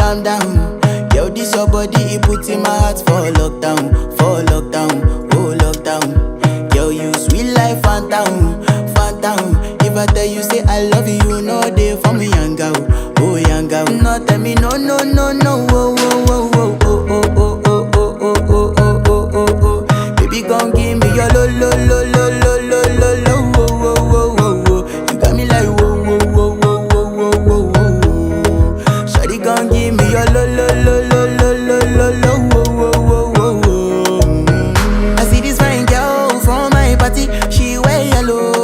calm down. Yo, this your body, it puts in my heart for lockdown, oh lockdown. Yo, you sweet life, phantom, phantom. If I tell you say I love you, you know they for me young girl, oh young girl. No tell me no, no, no, no, oh, oh, oh, oh.